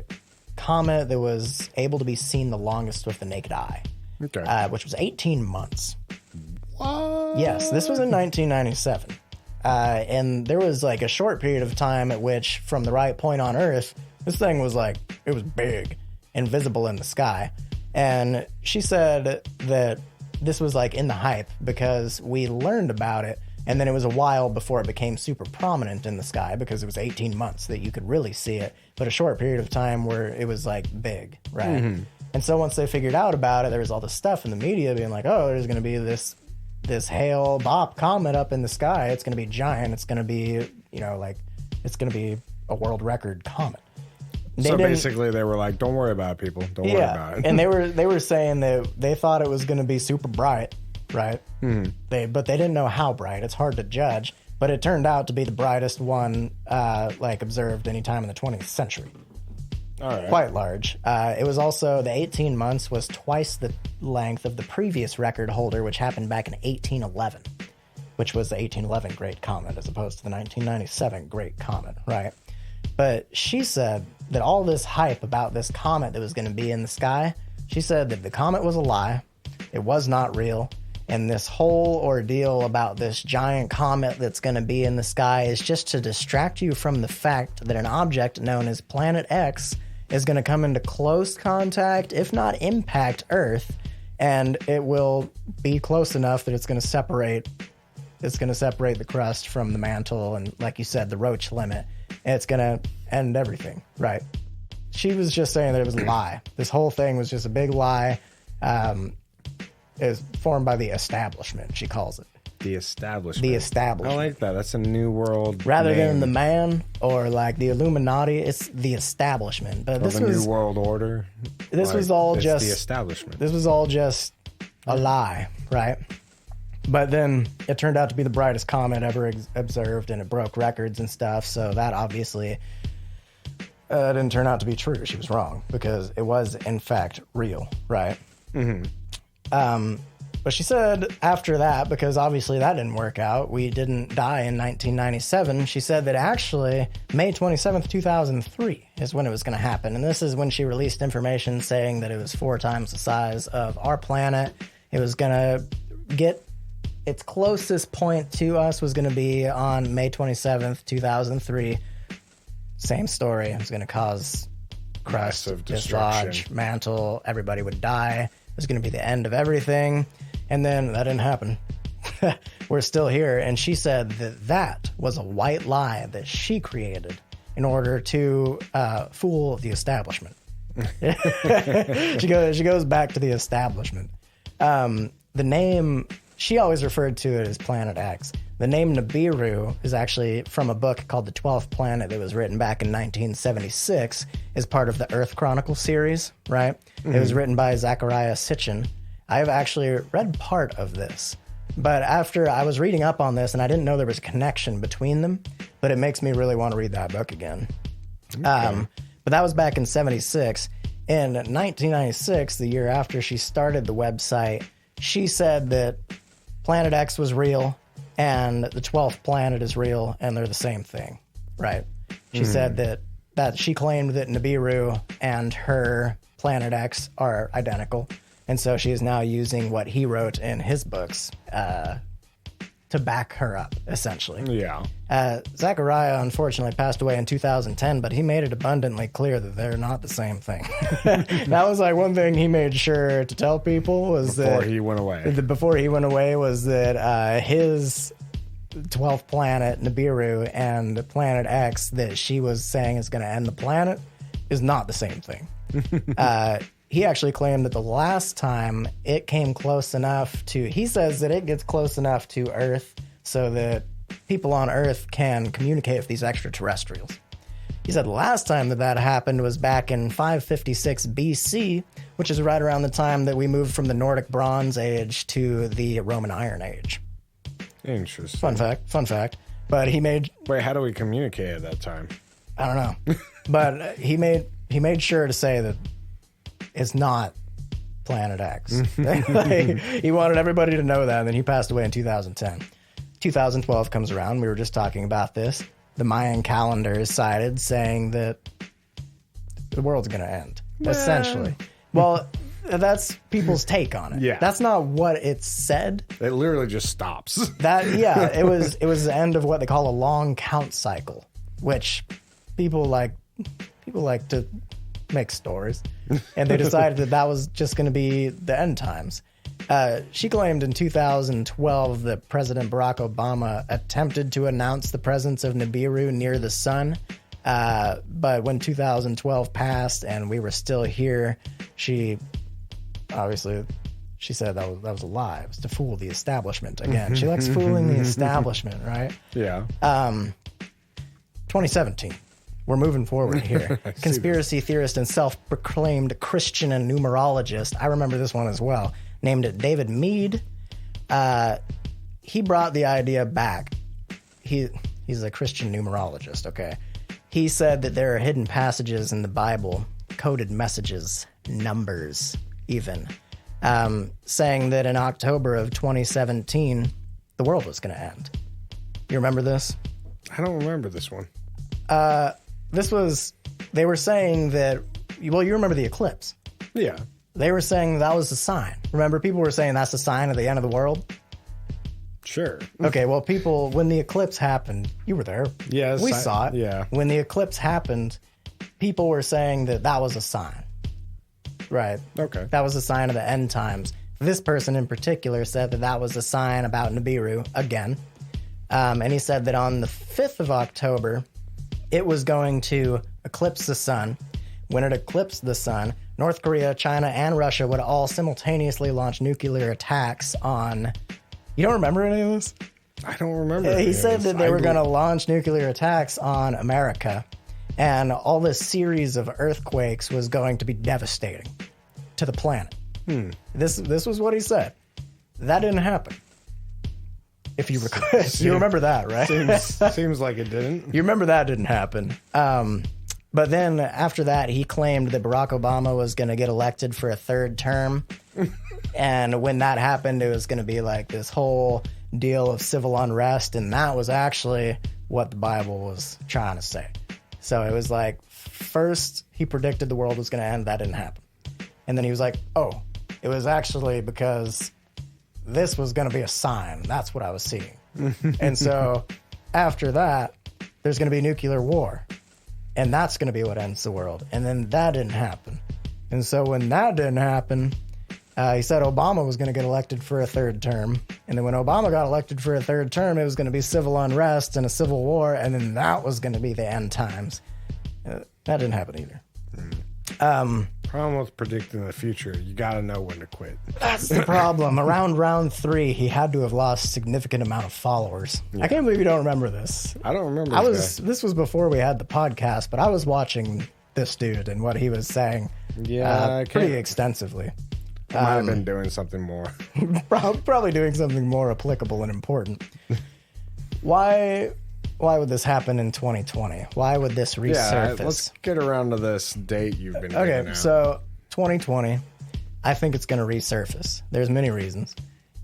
comet that was able to be seen the longest with the naked eye, which was 18 months. What? Yes, this was in 1997. And there was like a short period of time at which, from the right point on Earth, this thing was like, it was big and visible in the sky. And she said that this was like in the hype because we learned about it, and then it was a while before it became super prominent in the sky because it was 18 months that you could really see it, but a short period of time where it was like big, right? Mm-hmm. And so once they figured out about it, there was all this stuff in the media being like, oh, there's going to be this Hale-Bopp comet up in the sky. It's going to be giant. It's going to be, it's going to be a world record comet. So basically they were like, don't worry about it, people. Don't worry about it. And they were saying that they thought it was going to be super bright, right? Mm-hmm. But they didn't know how bright. It's hard to judge. But it turned out to be the brightest one observed any time in the 20th century. All right. Quite large. It was also, the 18 months was twice the length of the previous record holder, which happened back in 1811, which was the 1811 Great Comet as opposed to the 1997 Great Comet, right? But she said that all this hype about this comet that was going to be in the sky, she said that the comet was a lie. It was not real. And this whole ordeal about this giant comet that's going to be in the sky is just to distract you from the fact that an object known as Planet X is going to come into close contact, if not impact, Earth, and it will be close enough that it's going to separate the crust from the mantle, and like you said, the Roche limit, and it's going to end everything, right? She was just saying that it was a lie. This whole thing was just a big lie. Is formed by the establishment, she calls it. The establishment. The establishment. I like that. That's a new world Rather name. than the man or like the Illuminati, it's the establishment. But Or the New World Order. This was all it's just the establishment. This was all just a lie, right? But then it turned out to be the brightest comet ever observed, and it broke records and stuff. So that obviously didn't turn out to be true. She was wrong because it was in fact real, right? Mm-hmm. But she said after that, because obviously that didn't work out, we didn't die in 1997. She said that actually May 27th, 2003 is when it was going to happen. And this is when she released information saying that it was 4 times the size of our planet. It was going to get its closest point to us was going to be on May 27th, 2003. Same story. It was going to cause crust, massive dislodge, destruction, mantle, everybody would die. It was going to be the end of everything. And then that didn't happen. We're still here. And she said that that was a white lie that she created in order to fool the establishment. She goes back to the establishment. The name, she always referred to it as Planet X. The name Nibiru is actually from a book called The 12th Planet that was written back in 1976 as part of the Earth Chronicle series, right? Mm-hmm. It was written by Zachariah Sitchin. I've actually read part of this, but after I was reading up on this and I didn't know there was a connection between them, but it makes me really want to read that book again. Okay. But that was back in 76. In 1996, the year after she started the website, she said that Planet X was real and the 12th planet is real, and they're the same thing, right? She said that she claimed that Nibiru and her Planet X are identical, and so she is now using what he wrote in his books to back her up, essentially. Yeah. Zachariah, unfortunately, passed away in 2010, but he made it abundantly clear that they're not the same thing. That was like one thing he made sure to tell people was before he went away. Before he went away was that his 12th planet, Nibiru, and the Planet X that she was saying is going to end the planet is not the same thing. He actually claimed that the last time it came close enough to, he says that it gets close enough to Earth so that people on Earth can communicate with these extraterrestrials. He said the last time that happened was back in 556 BC, which is right around the time that we moved from the Nordic Bronze Age to the Roman Iron Age. Interesting. Fun fact. But he made... Wait, how do we communicate at that time? I don't know. But he made sure to say that it's not Planet X. Like, he wanted everybody to know that, and then he passed away in 2010. 2012 comes around. We were just talking about this. The Mayan calendar is cited saying that the world's going to end, essentially. Well, that's people's take on it. Yeah. That's not what it said. It literally just stops. It was the end of what they call a long count cycle, which people like to make stories. And they decided that was just going to be the end times. She claimed in 2012 that President Barack Obama attempted to announce the presence of Nibiru near the sun. But when 2012 passed and we were still here, she said that was a lie. It was to fool the establishment again. She likes fooling the establishment, right? Yeah. 2017. We're moving forward here. Conspiracy theorist and self-proclaimed Christian and numerologist. I remember this one as well. Named it David Mead. He brought the idea back. He's a Christian numerologist, okay? He said that there are hidden passages in the Bible, coded messages, numbers even, saying that in October of 2017, the world was going to end. You remember this? I don't remember this one. They were saying that, well, you remember the eclipse. Yeah. They were saying that was a sign. Remember, people were saying that's a sign of the end of the world? Sure. Okay, well, people, when the eclipse happened, you were there. Yes. We saw it. Yeah. When the eclipse happened, people were saying that that was a sign. Right. Okay. That was a sign of the end times. This person in particular said that that was a sign about Nibiru again. And he said that on the 5th of October, it was going to eclipse the sun. When it eclipsed the sun, North Korea, China, and Russia would all simultaneously launch nuclear attacks on... You don't remember any of this? I don't remember. He said that they were going to launch nuclear attacks on America, and all this series of earthquakes was going to be devastating to the planet. This was what he said. That didn't happen. If you recall, you remember that, right? Seems like it didn't. You remember that didn't happen. But then after that, he claimed that Barack Obama was going to get elected for a third term. And when that happened, it was going to be like this whole deal of civil unrest. And that was actually what the Bible was trying to say. So it was like, first he predicted the world was going to end. That didn't happen. And then he was like, oh, it was actually because this was going to be a sign. That's what I was seeing. And so after that, there's going to be nuclear war. And that's going to be what ends the world. And then that didn't happen. And so when that didn't happen, he said Obama was going to get elected for a third term. And then when Obama got elected for a third term, it was going to be civil unrest and a civil war. And then that was going to be the end times. That didn't happen either. Problem with predicting the future, you got to know when to quit. That's the problem. Around round 3, he had to have lost a significant amount of followers. Yeah. I can't believe you don't remember this. I don't remember. This was before we had the podcast, but I was watching this dude and what he was saying. Yeah, pretty extensively. I might have been doing something more. Probably doing something more applicable and important. Why would this happen in 2020? Why would this resurface? Yeah, let's get around to this date you've been Okay, so 2020, I think it's going to resurface. There's many reasons.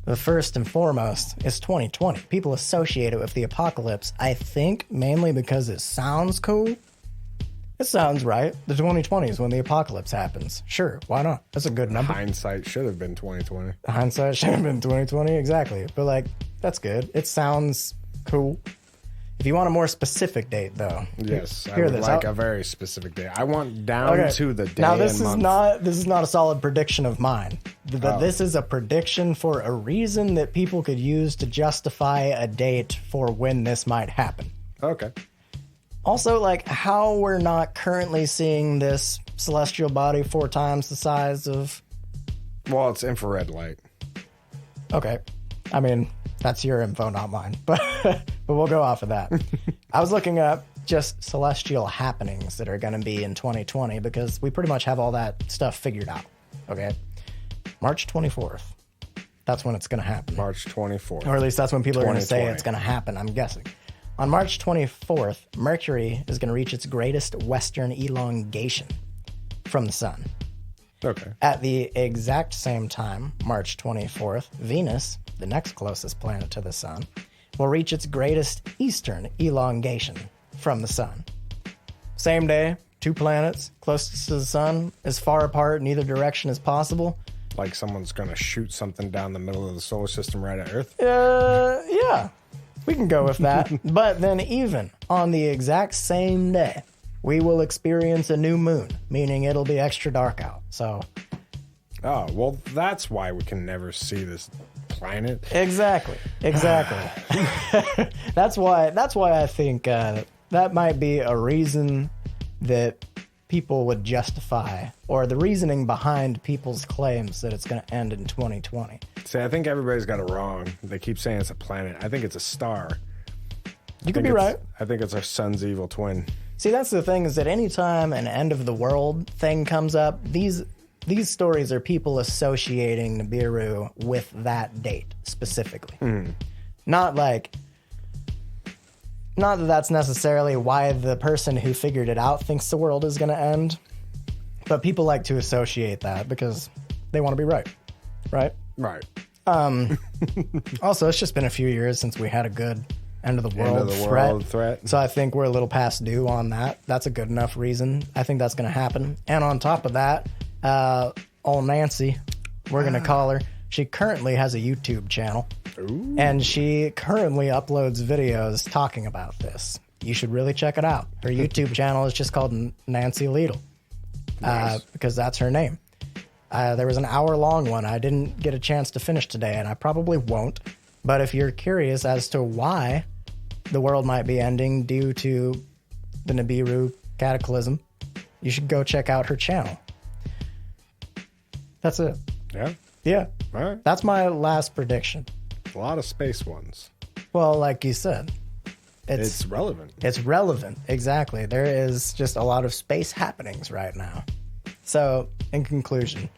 The first and foremost is 2020. People associate it with the apocalypse, I think, mainly because it sounds cool. It sounds right. The 2020 is when the apocalypse happens. Sure, why not? That's a good number. Hindsight should have been 2020. Hindsight should have been 2020, exactly. But, like, that's good. It sounds cool. If you want a more specific date, though. Yes, I would like a very specific date. I want down to the day now, this and is month. This is not a solid prediction of mine. This is a prediction for a reason that people could use to justify a date for when this might happen. Okay. Also, like, how we're not currently seeing this celestial body 4 times the size of... Well, it's infrared light. Okay. I mean, that's your info, not mine. But we'll go off of that. I was looking up just celestial happenings that are going to be in 2020 because we pretty much have all that stuff figured out. Okay. March 24th. That's when it's going to happen. March 24th. Or at least that's when people are going to say it's going to happen, I'm guessing. On March 24th, Mercury is going to reach its greatest western elongation from the sun. Okay. At the exact same time, March 24th, Venus, the next closest planet to the sun, will reach its greatest eastern elongation from the sun. Same day, 2 planets closest to the sun, as far apart in either direction as possible. Like someone's going to shoot something down the middle of the solar system right at Earth? Yeah. We can go with that. But then even on the exact same day, we will experience a new moon, meaning it'll be extra dark out. So, oh, well, that's why we can never see this planet. Exactly. That's why I think that might be a reason that people would justify, or the reasoning behind people's claims that it's going to end in 2020. See, I think everybody's got it wrong. They keep saying it's a planet. I think it's a star. You could be right. I think it's our sun's evil twin. See, that's the thing, is that anytime an end of the world thing comes up, these stories are people associating Nibiru with that date specifically. Not that that's necessarily why the person who figured it out thinks the world is going to end, but people like to associate that because they want to be right. Right? Right. Also, it's just been a few years since we had a good end of the world threat. So I think we're a little past due on that. That's a good enough reason. I think that's going to happen. And on top of that, old Nancy, we're going to call her. She currently has a YouTube channel. Ooh. And she currently uploads videos talking about this. You should really check it out. Her YouTube channel is just called Nancy Liedl, Nice. because that's her name. There was an hour-long one. I didn't get a chance to finish today, and I probably won't. But if you're curious as to why the world might be ending due to the Nibiru cataclysm, you should go check out her channel. That's it. Yeah. Yeah. All right. That's my last prediction. A lot of space ones. Well, like you said, It's relevant. It's relevant. Exactly. There is just a lot of space happenings right now. So, in conclusion,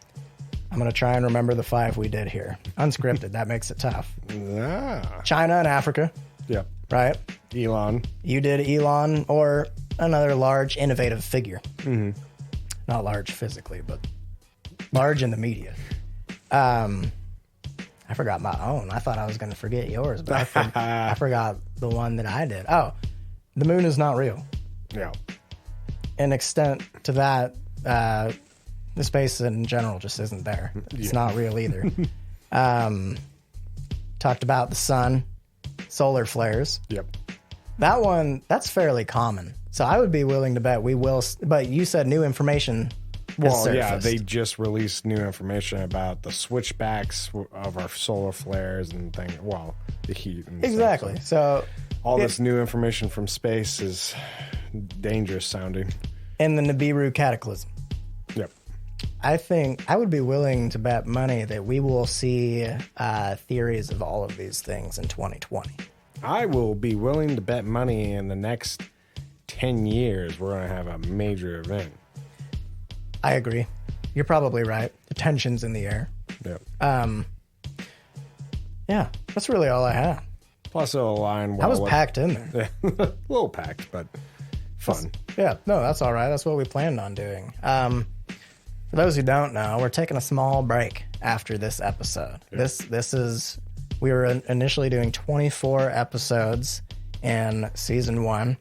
I'm going to try and remember the 5 we did here. Unscripted. That makes it tough. Ah. China and Africa, Yep. right? Elon. You did Elon or another large, innovative figure. Mm-hmm. Not large physically, but large in the media. I forgot my own. I thought I was going to forget yours, but I forgot the one that I did. Oh, the moon is not real. Yeah. An extent to that, the space in general just isn't there. It's not real either. Talked about the sun, solar flares. Yep. That one, that's fairly common. So I would be willing to bet we will. But you said new information. Well, yeah, they just released new information about the switchbacks of our solar flares and things. Well, the heat. And exactly. Stuff. So all this new information from space is dangerous sounding. And the Nibiru cataclysm. Yep. I think I would be willing to bet money that we will see theories of all of these things in 2020. I will be willing to bet money in the next 10 years we're going to have a major event. I agree. You're probably right. The tension's in the air. Yep. Yeah, that's really all I had. Plus it'll align well. I was packed in there. A little packed, but fun. Yeah, no, that's all right. That's what we planned on doing. For those who don't know, we're taking a small break after this episode. Yeah. This is, we were initially doing 24 episodes in season 1.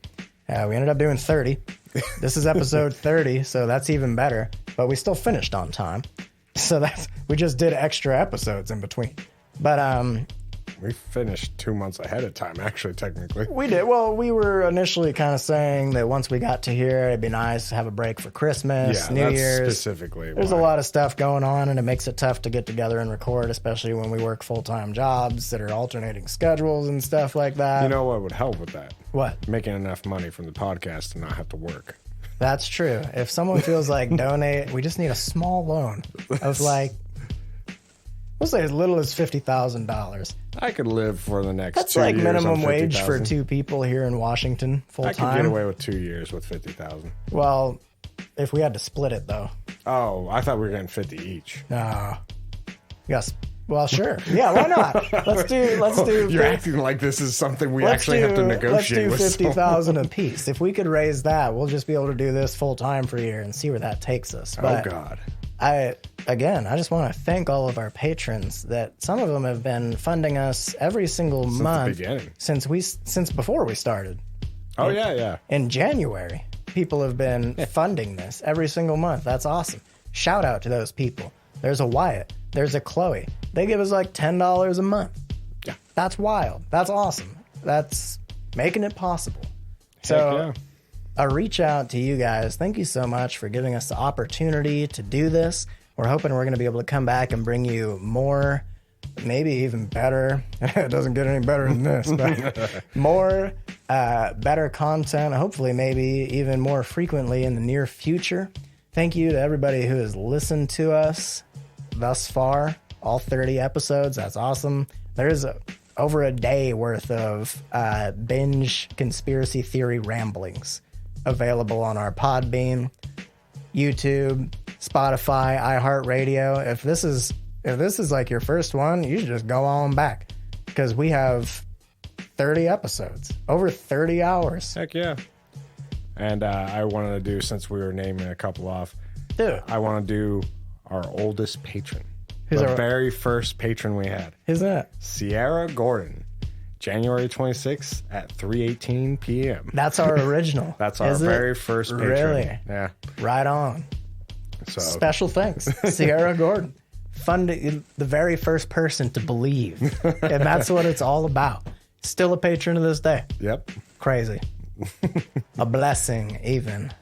We ended up doing 30. This is episode 30, so that's even better. But we still finished on time. So we just did extra episodes in between. But we finished 2 months ahead of time, actually, technically. We did. Well, we were initially kind of saying that once we got to here, it'd be nice to have a break for Christmas, New Year's. Specifically. There's a lot of stuff going on, and it makes it tough to get together and record, especially when we work full-time jobs that are alternating schedules and stuff like that. You know what would help with that? What? Making enough money from the podcast to not have to work. That's true. If someone feels like donate, we just need a small loan of like, we'll say as little as $50,000. I could live for the next That's 2 years. That's like minimum wage 50, for 2 people here in Washington full time. I could get away with 2 years with 50,000. Well, if we had to split it though. Oh, I thought we were getting 50 each. No. Yes. Well, sure. Yeah, why not? Let's do. You're acting like this is something we actually have to negotiate with. Let's do 50,000 a piece. If we could raise that, we'll just be able to do this full time for a year and see where that takes us. But oh God. I just want to thank all of our patrons that some of them have been funding us every single month since before we started. Oh, yeah. In January, people have been funding this every single month. That's awesome. Shout out to those people. There's a Wyatt. There's a Chloe. They give us like $10 a month. Yeah. That's wild. That's awesome. That's making it possible. So a reach out to you guys. Thank you so much for giving us the opportunity to do this. We're hoping we're going to be able to come back and bring you more, maybe even better. It doesn't get any better than this, but more, better content, hopefully maybe even more frequently in the near future. Thank you to everybody who has listened to us thus far, all 30 episodes. That's awesome. There's over a day worth of binge conspiracy theory ramblings available on our Podbean, YouTube, Spotify, iHeartRadio. If this is like your first one, you should just go on back because we have 30 episodes, over 30 hours. Heck yeah. And I wanted to do, since we were naming a couple off, I want to do our oldest patron. Who's the very first patron we had. Who's that? Sierra Gordon. January 26th at 3:18 p.m. That's our original. That's our very first patron. Really? Yeah. Right on. So Special thanks, Sierra Gordon. The very first person to believe. And that's what it's all about. Still a patron to this day. Yep. Crazy. A blessing, even.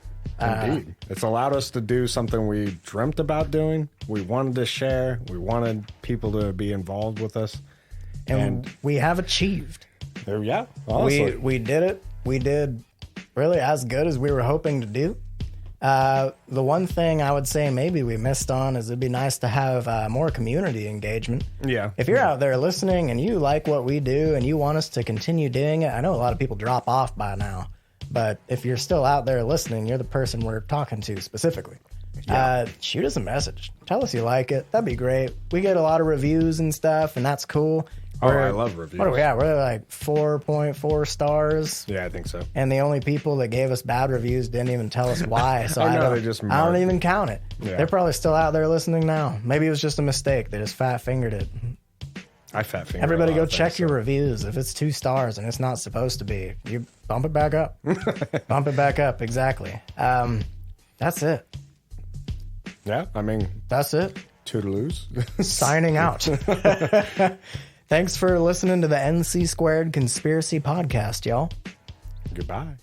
Indeed. It's allowed us to do something we dreamt about doing. We wanted to share. We wanted people to be involved with us. And we have achieved. Yeah, honestly. We did it. We did really as good as we were hoping to do. The one thing I would say maybe we missed on is it'd be nice to have more community engagement. Yeah. If you're out there listening and you like what we do and you want us to continue doing it, I know a lot of people drop off by now, but if you're still out there listening, you're the person we're talking to specifically. Yeah. Shoot us a message. Tell us you like it. That'd be great. We get a lot of reviews and stuff, and that's cool. I love reviews. What are we at? We're like 4.4 stars. Yeah, I think so. And the only people that gave us bad reviews didn't even tell us why. So I don't even count it. Yeah. They're probably still out there listening now. Maybe it was just a mistake. They just fat fingered it. I fat fingered. Everybody go check your reviews. If it's 2 stars and it's not supposed to be, you bump it back up. Bump it back up. Exactly. That's it. Yeah, I mean, that's it. Toodaloos. Signing out. Thanks for listening to the NC Squared Conspiracy Podcast, y'all. Goodbye.